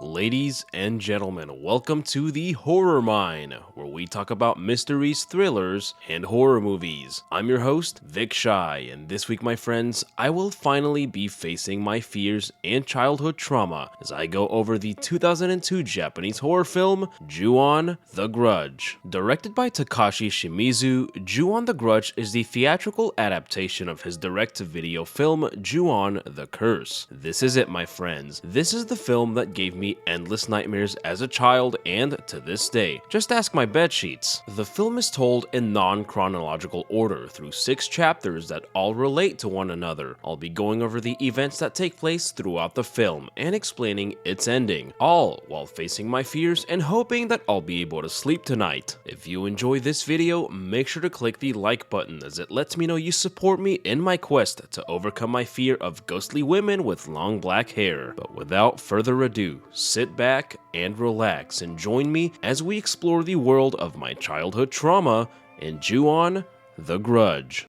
Ladies and gentlemen, welcome to the Horror Mine, where we talk about mysteries, thrillers, and horror movies. I'm your host, Vic Shy, and this week, my friends, I will finally be facing my fears and childhood trauma as I go over the 2002 Japanese horror film, JU-ON the Grudge. Directed by Takashi Shimizu, JU-ON the Grudge is the theatrical adaptation of his direct-to-video film, JU-ON the Curse. This is it, my friends. This is the film that gave me endless nightmares as a child and to this day. Just ask my bed sheets. The film is told in non-chronological order through 6 chapters that all relate to one another. I'll be going over the events that take place throughout the film and explaining its ending, all while facing my fears and hoping that I'll be able to sleep tonight. If you enjoy this video, make sure to click the like button as it lets me know you support me in my quest to overcome my fear of ghostly women with long black hair. But without further ado, sit back and relax and join me as we explore the world of my childhood trauma in JU-ON the Grudge.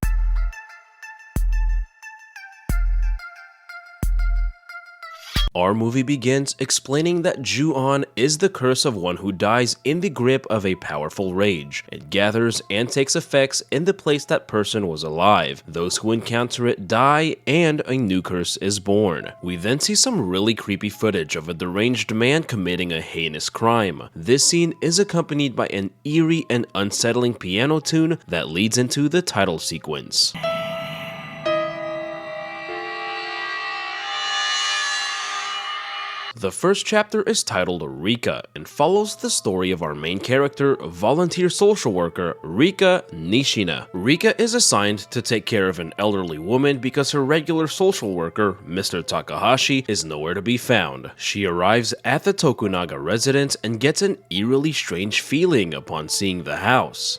Our movie begins explaining that JU-ON is the curse of one who dies in the grip of a powerful rage. It gathers and takes effects in the place that person was alive. Those who encounter it die, and a new curse is born. We then see some really creepy footage of a deranged man committing a heinous crime. This scene is accompanied by an eerie and unsettling piano tune that leads into the title sequence. The first chapter is titled Rika and follows the story of our main character, volunteer social worker Rika Nishina. Rika is assigned to take care of an elderly woman because her regular social worker, Mr. Takahashi, is nowhere to be found. She arrives at the Tokunaga residence and gets an eerily strange feeling upon seeing the house.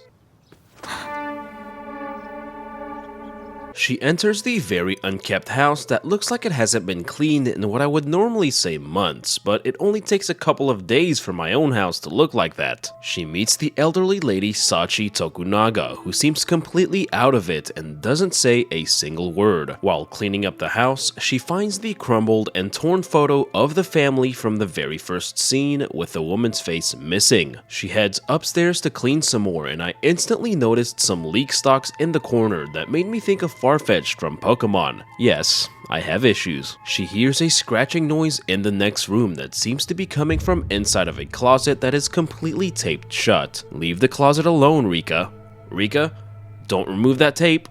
She enters the very unkept house that looks like it hasn't been cleaned in what I would normally say months, but it only takes a couple of days for my own house to look like that. She meets the elderly lady Sachi Tokunaga, who seems completely out of it and doesn't say a single word. While cleaning up the house, she finds the crumbled and torn photo of the family from the very first scene with the woman's face missing. She heads upstairs to clean some more, and I instantly noticed some leek stalks in the corner that made me think of Farfetch'd from Pokemon. Yes, I have issues. She hears a scratching noise in the next room that seems to be coming from inside of a closet that is completely taped shut. Leave the closet alone, Rika. Rika, don't remove that tape.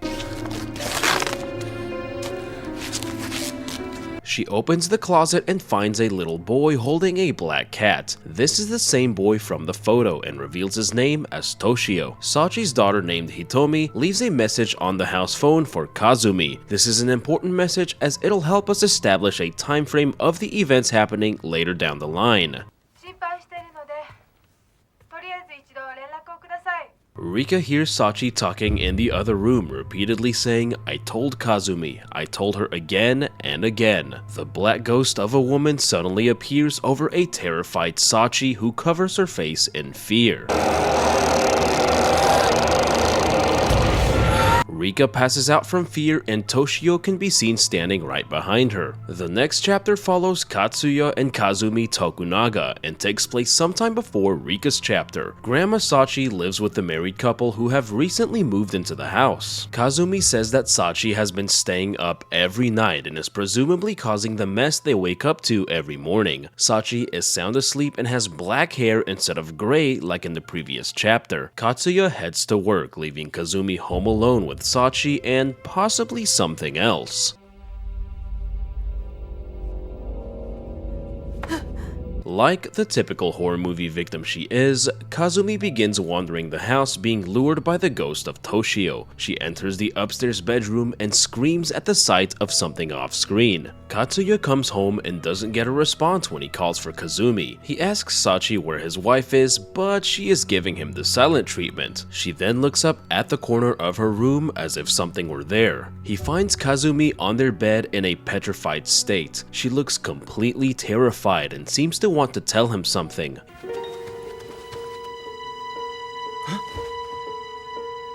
She opens the closet and finds a little boy holding a black cat. This is the same boy from the photo and reveals his name as Toshio. Sachi's daughter named Hitomi leaves a message on the house phone for Kazumi. This is an important message as it'll help us establish a time frame of the events happening later down the line. Rika hears Sachi talking in the other room, repeatedly saying, "I told Kazumi, I told her again and again." The black ghost of a woman suddenly appears over a terrified Sachi who covers her face in fear. Rika passes out from fear and Toshio can be seen standing right behind her. The next chapter follows Katsuya and Kazumi Tokunaga and takes place sometime before Rika's chapter. Grandma Sachi lives with the married couple who have recently moved into the house. Kazumi says that Sachi has been staying up every night and is presumably causing the mess they wake up to every morning. Sachi is sound asleep and has black hair instead of gray like in the previous chapter. Katsuya heads to work, leaving Kazumi home alone with Sachi and possibly something else. Like the typical horror movie victim she is, Kazumi begins wandering the house being lured by the ghost of Toshio. She enters the upstairs bedroom and screams at the sight of something off screen. Katsuya comes home and doesn't get a response when he calls for Kazumi. He asks Sachi where his wife is, but she is giving him the silent treatment. She then looks up at the corner of her room as if something were there. He finds Kazumi on their bed in a petrified state. She looks completely terrified and seems to want to tell him something.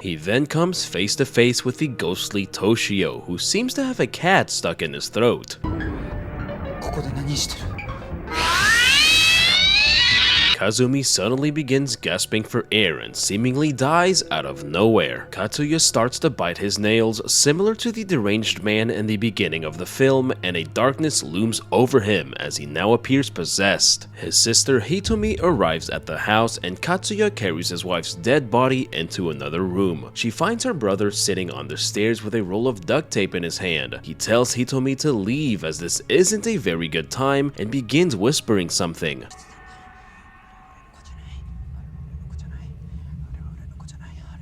He then comes face to face with the ghostly Toshio, who seems to have a cat stuck in his throat. Kazumi suddenly begins gasping for air and seemingly dies out of nowhere. Katsuya starts to bite his nails, similar to the deranged man in the beginning of the film, and a darkness looms over him as he now appears possessed. His sister Hitomi arrives at the house and Katsuya carries his wife's dead body into another room. She finds her brother sitting on the stairs with a roll of duct tape in his hand. He tells Hitomi to leave as this isn't a very good time and begins whispering something.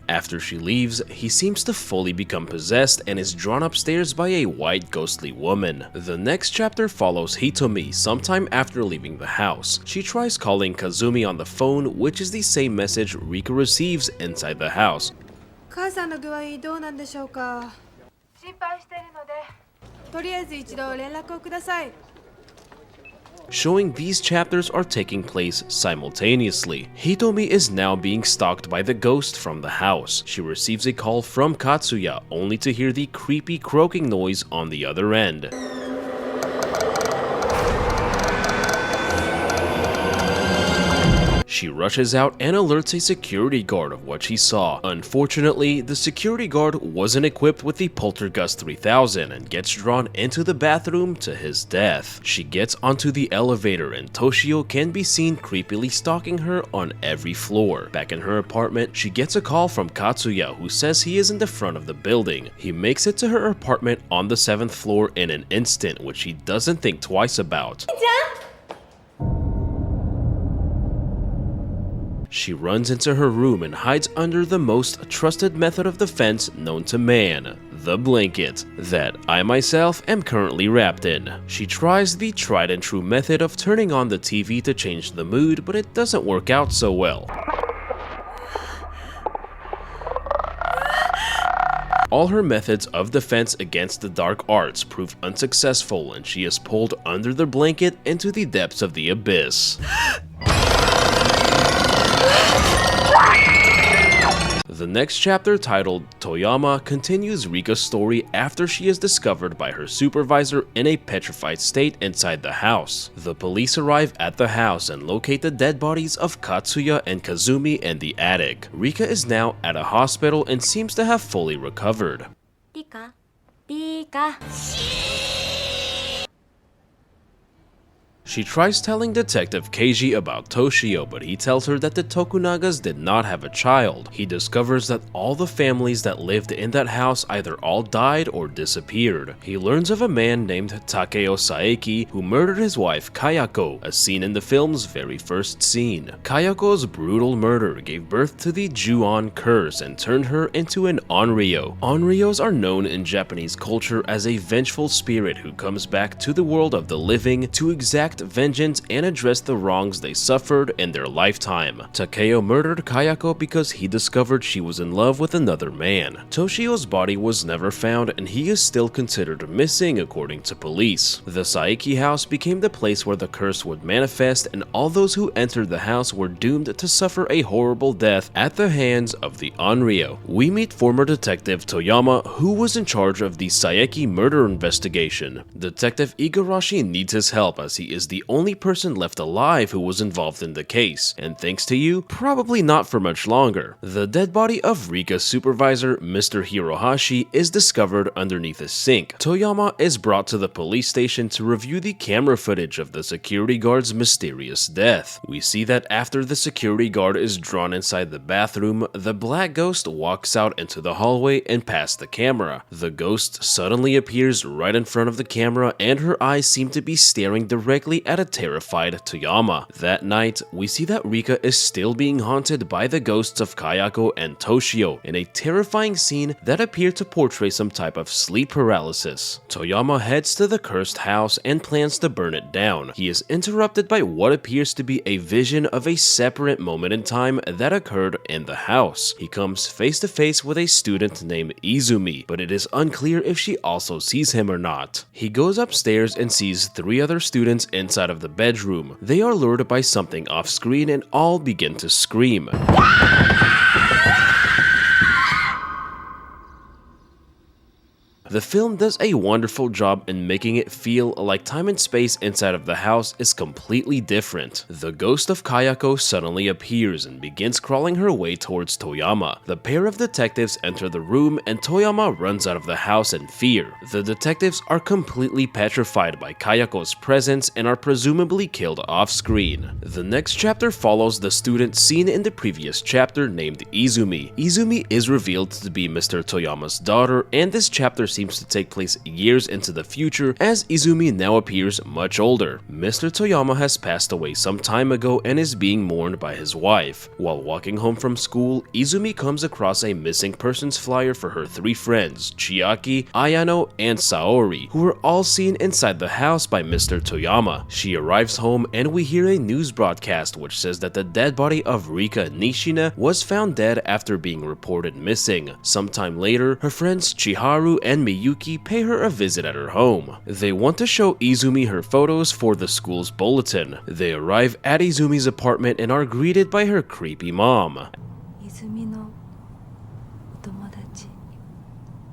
After she leaves, he seems to fully become possessed and is drawn upstairs by a white ghostly woman. The next chapter follows Hitomi sometime after leaving the house. She tries calling Kazumi on the phone, which is the same message Rika receives inside the house. 母さんの具合どうなんでしょうか。心配しているので、とりあえず一度連絡をください。 Showing these chapters are taking place simultaneously. Hitomi is now being stalked by the ghost from the house. She receives a call from Katsuya, only to hear the creepy croaking noise on the other end. She rushes out and alerts a security guard of what she saw. Unfortunately, the security guard wasn't equipped with the Poltergust 3000 and gets drawn into the bathroom to his death. She gets onto the elevator and Toshio can be seen creepily stalking her on every floor. Back in her apartment, she gets a call from Katsuya who says he is in the front of the building. He makes it to her apartment on the 7th floor in an instant, which she doesn't think twice about. She runs into her room and hides under the most trusted method of defense known to man, the blanket, that I myself am currently wrapped in. She tries the tried and true method of turning on the TV to change the mood, but it doesn't work out so well. All her methods of defense against the dark arts prove unsuccessful and she is pulled under the blanket into the depths of the abyss. The next chapter, titled Toyama, continues Rika's story after she is discovered by her supervisor in a petrified state inside the house. The police arrive at the house and locate the dead bodies of Katsuya and Kazumi in the attic. Rika is now at a hospital and seems to have fully recovered. Rika. She tries telling Detective Keiji about Toshio, but he tells her that the Tokunagas did not have a child. He discovers that all the families that lived in that house either all died or disappeared. He learns of a man named Takeo Saeki who murdered his wife Kayako, as seen in the film's very first scene. Kayako's brutal murder gave birth to the JU-ON curse and turned her into an onryo. Onryos are known in Japanese culture as a vengeful spirit who comes back to the world of the living to exact vengeance and address the wrongs they suffered in their lifetime. Takeo murdered Kayako because he discovered she was in love with another man. Toshio's body was never found and he is still considered missing according to police. The Saeki house became the place where the curse would manifest and all those who entered the house were doomed to suffer a horrible death at the hands of the onryo. We meet former detective Toyama, who was in charge of the Saeki murder investigation. Detective Igarashi needs his help as he is the only person left alive who was involved in the case, and thanks to you, probably not for much longer. The dead body of Rika's supervisor, Mr. Hirohashi, is discovered underneath a sink. Toyama is brought to the police station to review the camera footage of the security guard's mysterious death. We see that after the security guard is drawn inside the bathroom, the black ghost walks out into the hallway and past the camera. The ghost suddenly appears right in front of the camera and her eyes seem to be staring directly at a terrified Toyama. That night, we see that Rika is still being haunted by the ghosts of Kayako and Toshio in a terrifying scene that appeared to portray some type of sleep paralysis. Toyama heads to the cursed house and plans to burn it down. He is interrupted by what appears to be a vision of a separate moment in time that occurred in the house. He comes face to face with a student named Izumi, but it is unclear if she also sees him or not. He goes upstairs and sees 3 other students inside of the bedroom. They are lured by something off screen and all begin to scream. The film does a wonderful job in making it feel like time and space inside of the house is completely different. The ghost of Kayako suddenly appears and begins crawling her way towards Toyama. The pair of detectives enter the room and Toyama runs out of the house in fear. The detectives are completely petrified by Kayako's presence and are presumably killed off-screen. The next chapter follows the student seen in the previous chapter named Izumi. Izumi is revealed to be Mr. Toyama's daughter, and this chapter seems to take place years into the future as Izumi now appears much older. Mr. Toyama has passed away some time ago and is being mourned by his wife. While walking home from school, Izumi comes across a missing persons flyer for her three friends, Chiaki, Ayano, and Saori, who are all seen inside the house by Mr. Toyama. She arrives home and we hear a news broadcast which says that the dead body of Rika Nishina was found dead after being reported missing. Sometime later, her friends Chiharu and Miyuki pay her a visit at her home. They want to show Izumi her photos for the school's bulletin. They arrive at Izumi's apartment and are greeted by her creepy mom.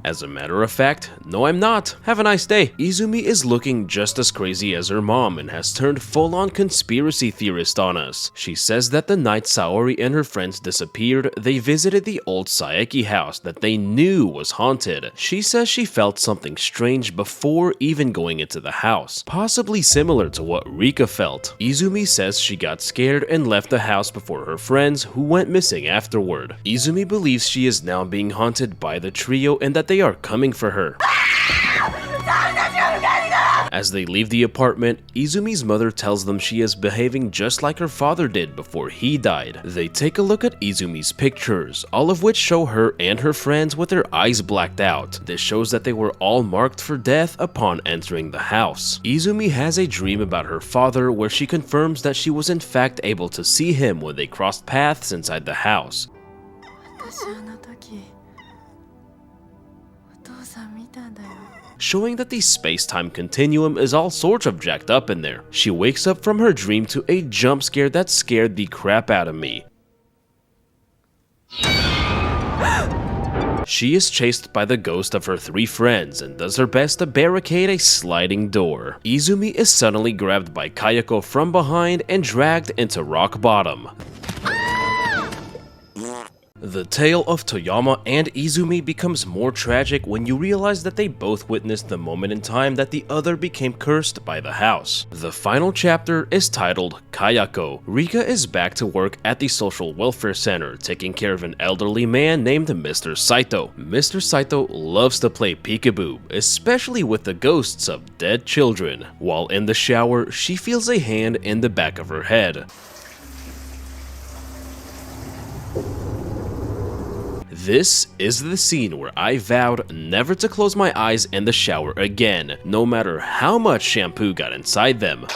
As a matter of fact, no I'm not. Have a nice day. Izumi is looking just as crazy as her mom and has turned full-on conspiracy theorist on us. She says that the night Saori and her friends disappeared, they visited the old Saeki house that they knew was haunted. She says she felt something strange before even going into the house, possibly similar to what Rika felt. Izumi says she got scared and left the house before her friends, who went missing afterward. Izumi believes she is now being haunted by the trio and that they are coming for her. As they leave the apartment, Izumi's mother tells them she is behaving just like her father did before he died. They take a look at Izumi's pictures, all of which show her and her friends with their eyes blacked out. This shows that they were all marked for death upon entering the house. Izumi has a dream about her father where she confirms that she was in fact able to see him when they crossed paths inside the house. Showing that the space-time continuum is all sorts of jacked up in there. She wakes up from her dream to a jump scare that scared the crap out of me. She is chased by the ghost of her three friends and does her best to barricade a sliding door. Izumi is suddenly grabbed by Kayako from behind and dragged into rock bottom. The tale of Toyama and Izumi becomes more tragic when you realize that they both witnessed the moment in time that the other became cursed by the house. The final chapter is titled Kayako. Rika is back to work at the social welfare center, taking care of an elderly man named Mr. Saito. Mr. Saito loves to play peekaboo, especially with the ghosts of dead children. While in the shower, she feels a hand in the back of her head. This is the scene where I vowed never to close my eyes in the shower again, no matter how much shampoo got inside them.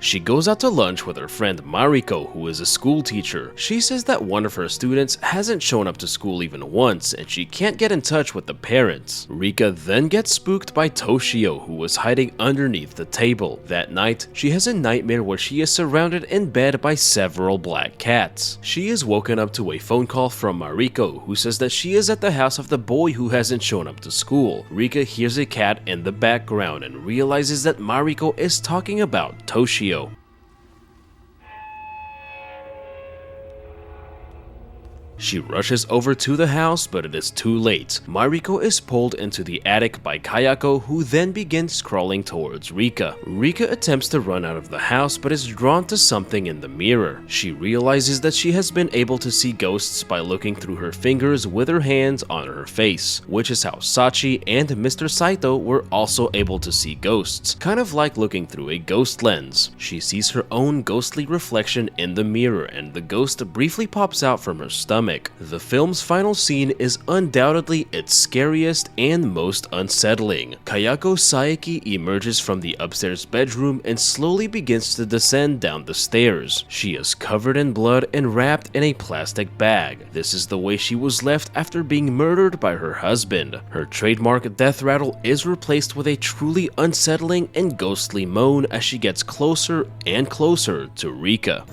She goes out to lunch with her friend Mariko, who is a school teacher. She says that one of her students hasn't shown up to school even once, and she can't get in touch with the parents. Rika then gets spooked by Toshio, who was hiding underneath the table. That night, she has a nightmare where she is surrounded in bed by several black cats. She is woken up to a phone call from Mariko, who says that she is at the house of the boy who hasn't shown up to school. Rika hears a cat in the background and realizes that Mariko is talking about Toshio. She rushes over to the house, but it is too late. Mariko is pulled into the attic by Kayako, who then begins crawling towards Rika. Rika attempts to run out of the house, but is drawn to something in the mirror. She realizes that she has been able to see ghosts by looking through her fingers with her hands on her face, which is how Sachi and Mr. Saito were also able to see ghosts, kind of like looking through a ghost lens. She sees her own ghostly reflection in the mirror, and the ghost briefly pops out from her stomach. The film's final scene is undoubtedly its scariest and most unsettling. Kayako Saeki emerges from the upstairs bedroom and slowly begins to descend down the stairs. She is covered in blood and wrapped in a plastic bag. This is the way she was left after being murdered by her husband. Her trademark death rattle is replaced with a truly unsettling and ghostly moan as she gets closer and closer to Rika.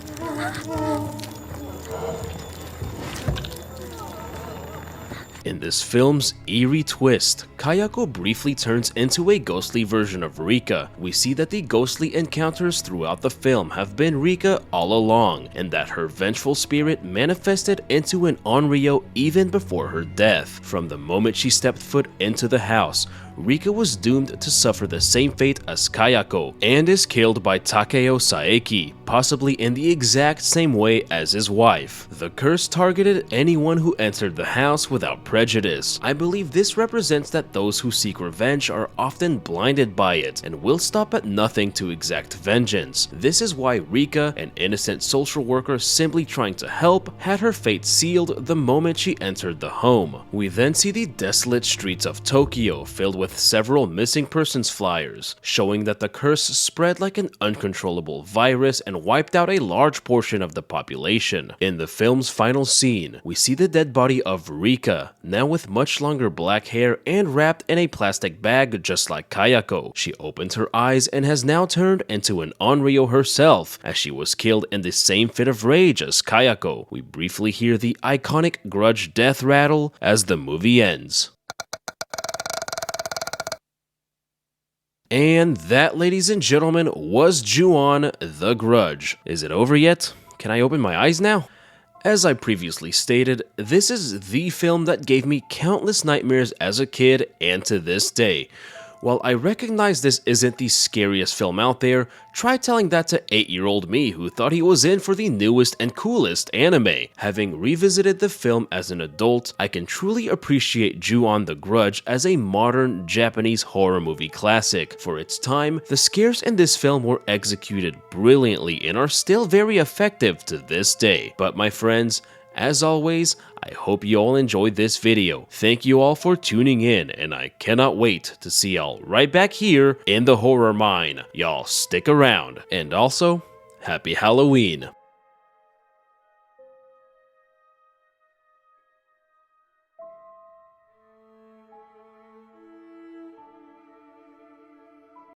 In this film's eerie twist, Kayako briefly turns into a ghostly version of Rika. We see that the ghostly encounters throughout the film have been Rika all along, and that her vengeful spirit manifested into an Onryo even before her death. From the moment she stepped foot into the house, Rika was doomed to suffer the same fate as Kayako, and is killed by Takeo Saeki, possibly in the exact same way as his wife. The curse targeted anyone who entered the house without prejudice. I believe this represents that those who seek revenge are often blinded by it, and will stop at nothing to exact vengeance. This is why Rika, an innocent social worker simply trying to help, had her fate sealed the moment she entered the home. We then see the desolate streets of Tokyo filled with several missing persons flyers, showing that the curse spread like an uncontrollable virus and wiped out a large portion of the population. In the film's final scene, we see the dead body of Rika, now with much longer black hair and wrapped in a plastic bag just like Kayako. She opened her eyes and has now turned into an Onryo herself, as she was killed in the same fit of rage as Kayako. We briefly hear the iconic Grudge death rattle as the movie ends. And that, ladies and gentlemen, was JU-ON The Grudge. Is it over yet? Can I open my eyes now? As I previously stated, this is the film that gave me countless nightmares as a kid and to this day. While I recognize this isn't the scariest film out there, try telling that to 8-year-old me who thought he was in for the newest and coolest anime. Having revisited the film as an adult, I can truly appreciate JU-ON The Grudge as a modern Japanese horror movie classic. For its time, the scares in this film were executed brilliantly and are still very effective to this day. But my friends, as always, I hope you all enjoyed this video. Thank you all for tuning in, and I cannot wait to see y'all right back here in the horror mine. Y'all stick around. And also, happy Halloween.